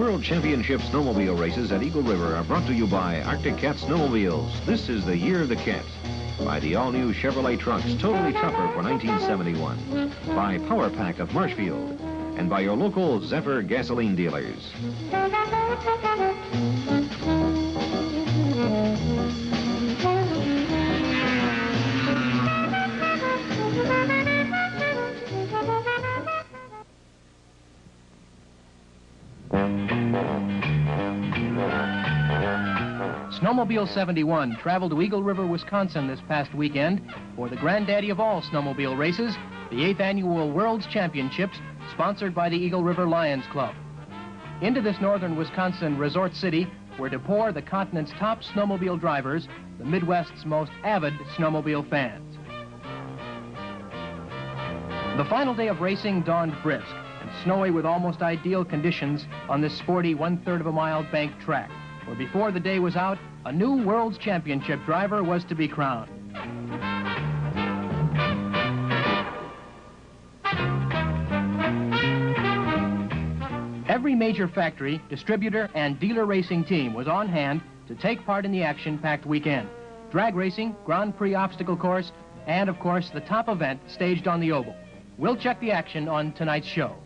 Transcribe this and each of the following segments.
World Championship snowmobile races at Eagle River are brought to you by Arctic Cat Snowmobiles. This is the year of the cat. By the all-new Chevrolet trucks, totally tougher for 1971. By Power Pack of Marshfield. And by your local Zephyr gasoline dealers. Snowmobile 71 traveled to Eagle River, Wisconsin this past weekend for the granddaddy of all snowmobile races, the 8th Annual World's Championships, sponsored by the Eagle River Lions Club. Into this northern Wisconsin resort city were to pour the continent's top snowmobile drivers, the Midwest's most avid snowmobile fans. The final day of racing dawned brisk and snowy with almost ideal conditions on this sporty 1/3 of a mile bank track, where before the day was out, a new World's Championship driver was to be crowned. Every major factory, distributor, and dealer racing team was on hand to take part in the action-packed weekend. Drag racing, Grand Prix obstacle course, and of course the top event staged on the oval. We'll check the action on tonight's show.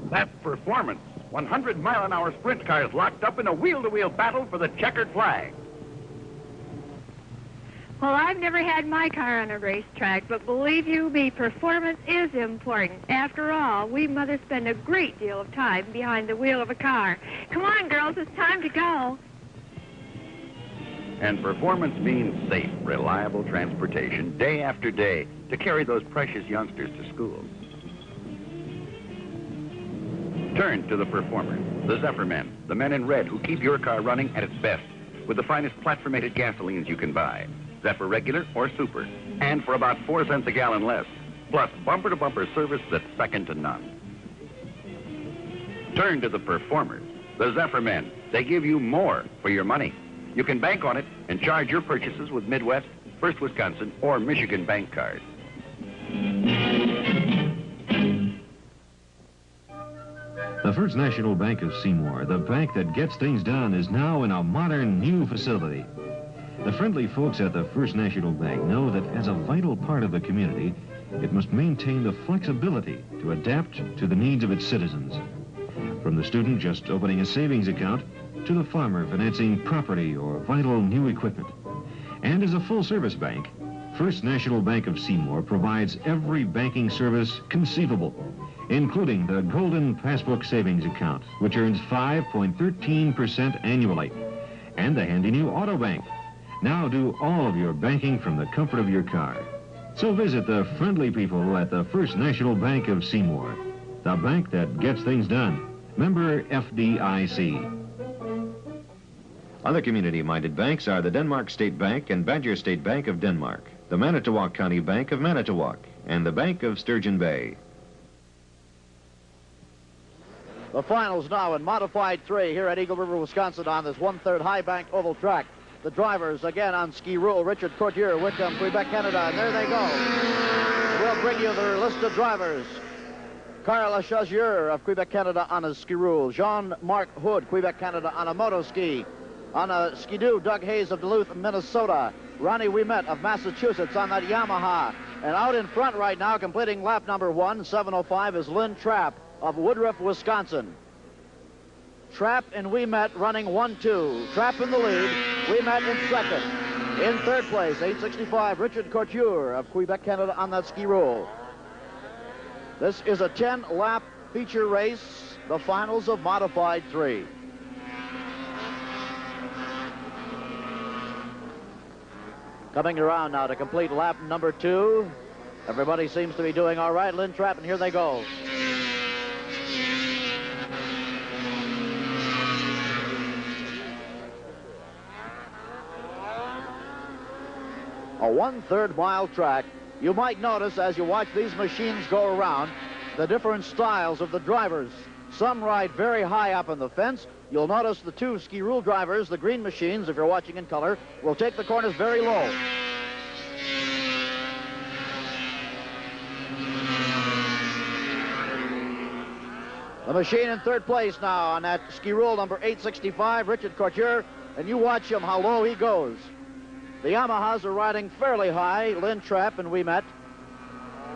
That's performance. 100-mile-an-hour sprint cars locked up in a wheel-to-wheel battle for the checkered flag. Well, I've never had my car on a racetrack, but believe you me, performance is important. After all, we mothers spend a great deal of time behind the wheel of a car. Come on, girls, it's time to go. And performance means safe, reliable transportation day after day to carry those precious youngsters to school. Turn to the performers, the Zephyr men, the men in red who keep your car running at its best with the finest platformated gasolines you can buy. Zephyr regular or super, and for about 4 cents a gallon less, plus bumper-to-bumper service that's second to none. Turn to the performers, the Zephyr men. They give you more for your money. You can bank on it and charge your purchases with Midwest, First Wisconsin, or Michigan bank cards. The First National Bank of Seymour, the bank that gets things done, is now in a modern new facility. The friendly folks at the First National Bank know that as a vital part of the community, it must maintain the flexibility to adapt to the needs of its citizens. From the student just opening a savings account to the farmer financing property or vital new equipment. And as a full-service bank, First National Bank of Seymour provides every banking service conceivable, including the Golden Passbook Savings Account, which earns 5.13% annually, and the handy new Auto Bank. Now do all of your banking from the comfort of your car. So visit the friendly people at the First National Bank of Seymour, the bank that gets things done. Member FDIC. Other community-minded banks are the Denmark State Bank and Badger State Bank of Denmark, the Manitowoc County Bank of Manitowoc, and the Bank of Sturgeon Bay. The finals now in Modified 3 here at Eagle River, Wisconsin on this 1/3 high bank oval track. The drivers again on ski rule, Richard Courtier, Wickham, Quebec, Canada, and there they go. We'll bring you their list of drivers. Carl Chazier of Quebec, Canada on a ski rule. Jean-Marc Hood, Quebec, Canada on a moto ski. On a skidoo, Doug Hayes of Duluth, Minnesota. Ronnie Ouimet of Massachusetts on that Yamaha. And out in front right now, completing lap number 1, 7:05, is Lynn Trapp of Woodruff, Wisconsin. Trapp and Ouimet running 1-2. Trapp in the lead, Ouimet in second. In third place, 865, Richard Courtier of Quebec, Canada on that ski roll. This is a 10-lap feature race, the finals of Modified 3. Coming around now to complete lap number 2. Everybody seems to be doing all right. Lynn Trapp, and here they go. A 1/3 mile track. You might notice as you watch these machines go around the different styles of the drivers. Some ride very high up on the fence. You'll notice the 2 ski rule drivers, the green machines, if you're watching in color, will take the corners very low. The machine in third place now on that ski rule number 865, Richard Couture, and you watch him how low he goes. The Yamahas are riding fairly high, Lynn Trapp and Ouimet.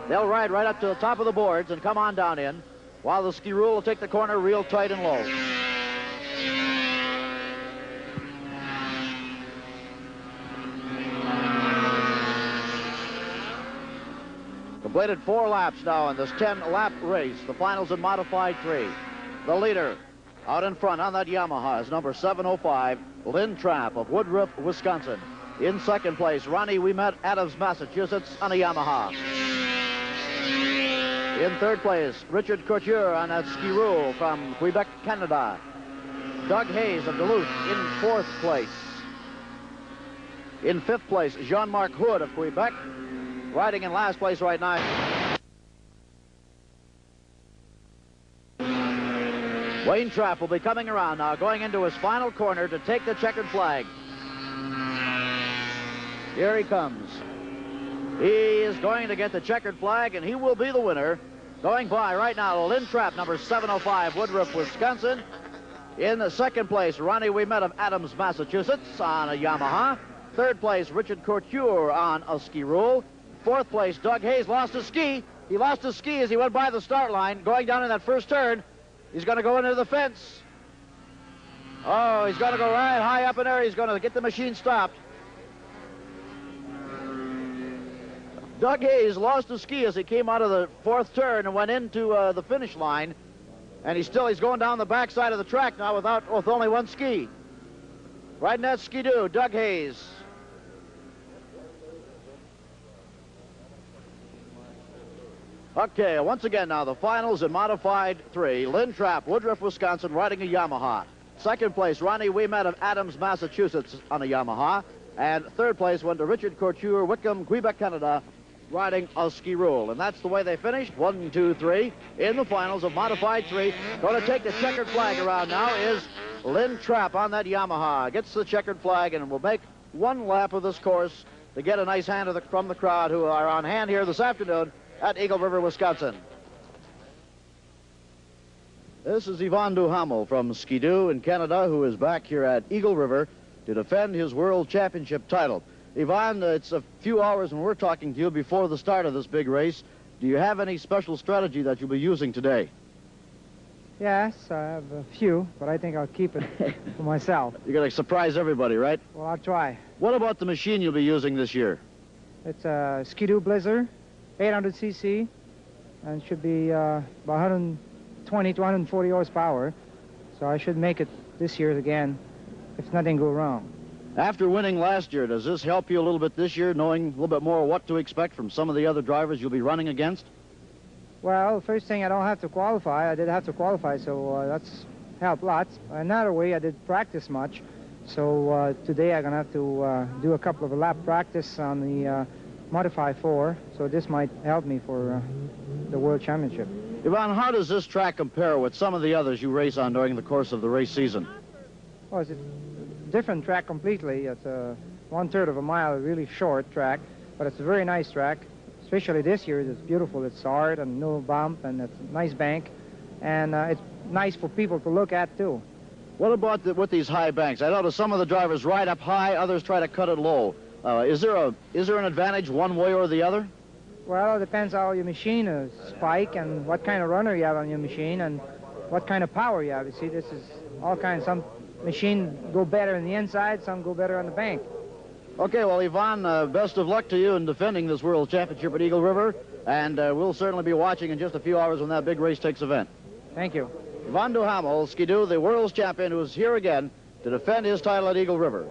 They'll ride right up to the top of the boards and come on down in, while the ski rule will take the corner real tight and low. Completed 4 laps now in this 10-lap race. The finals in Modified 3. The leader out in front on that Yamaha is number 705, Lynn Trapp of Woodruff, Wisconsin. In second place, Ronnie Ouimet, Adams, Massachusetts, on a Yamaha. In third place, Richard Couture on that ski rule from Quebec, Canada. Doug Hayes of Duluth in fourth place. In fifth place, Jean-Marc Hood of Quebec. Riding in last place right now. Wayne Trapp will be coming around now, going into his final corner to take the checkered flag. Here he comes. He is going to get the checkered flag, and he will be the winner. Going by right now, Lynn Trapp, number 705, Woodruff, Wisconsin. In the second place, Ronnie Ouimet of Adams, Massachusetts, on a Yamaha. Third place, Richard Couture on a ski rule. Fourth place, Doug Hayes lost his ski. He lost his ski as he went by the start line, going down in that first turn. He's going to go into the fence. Oh, he's going to go right high up in there. He's going to get the machine stopped. Doug Hayes lost his ski as he came out of the fourth turn and went into the finish line. And he's going down the backside of the track now with only one ski. Riding that skidoo, Doug Hayes. Okay, once again now, the finals in Modified 3. Lynn Trapp, Woodruff, Wisconsin, riding a Yamaha. Second place, Ronnie Ouimet of Adams, Massachusetts, on a Yamaha. And third place went to Richard Couture, Wickham, Quebec, Canada, riding a ski rule. And that's the way they finished. 1, 2, 3 in the finals of Modified 3. Going to take the checkered flag around now is Lynn Trapp on that Yamaha. Gets the checkered flag and will make one lap of this course to get a nice hand from the crowd who are on hand here this afternoon at Eagle River, Wisconsin. This is Yvon Duhamel from Skidoo in Canada, who is back here at Eagle River to defend his World Championship title. Yvon, it's a few hours when we're talking to you before the start of this big race. Do you have any special strategy that you'll be using today? Yes, I have a few, but I think I'll keep it for myself. You're going to surprise everybody, right? Well, I'll try. What about the machine you'll be using this year? It's a Skidoo Blizzard, 800cc, and should be about 120 to 140 horsepower. So I should make it this year again if nothing goes wrong. After winning last year, does this help you a little bit this year, knowing a little bit more what to expect from some of the other drivers you'll be running against? Well, first thing, I don't have to qualify. I did have to qualify, so that's helped lots. Another way, I did practice much. So today I'm going to have to do a couple of lap practice on the Modify 4. So this might help me for the World Championship. Yvon, how does this track compare with some of the others you race on during the course of the race season? Well, it's a different track completely. It's a 1/3 of a mile, really short track, but it's a very nice track. Especially this year, it's beautiful. It's hard and no bump, and it's a nice bank, and it's nice for people to look at too. What about with these high banks? I notice some of the drivers ride up high, others try to cut it low. Is there an advantage one way or the other? Well, it depends how your machine is spike and what kind of runner you have on your machine and what kind of power you have. You see, this is all kinds. Some machine go better on the inside, some go better on the bank. Okay, well, Yvon, best of luck to you in defending this World Championship at Eagle River, and we'll certainly be watching in just a few hours when that big race takes event. Thank you. Yvon Duhamel, Skidoo, the world's champion, who is here again to defend his title at Eagle River.